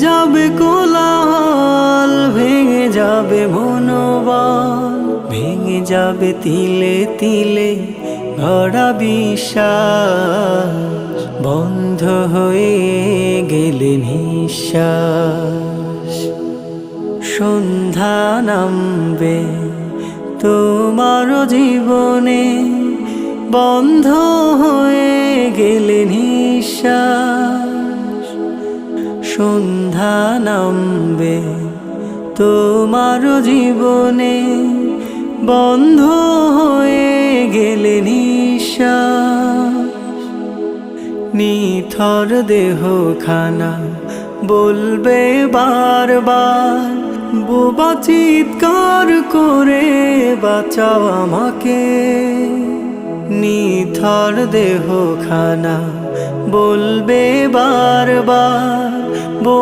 যাবে কোলাহল, ভেঙে যাবে মনোবল, ভেঙে যাবে তিলে তিলে গড়া বিশ্বাস, বন্ধ হয়ে গেলে নিঃশ্বাস। সন্ধ্যা নামবে তোমার জীবনে, বন্ধ হয়ে গেলে নিঃশ্বাস। সন্ধ্যা নামবে তোমার জীবনে, বন্ধ হয়ে গেলে নিঃশ্বাস। নিথর দেহখানা বলবে বারবার, বোবা চিৎকার করে বাঁচাও আমাকে। নিথর দেহখানা বলবে বারবার,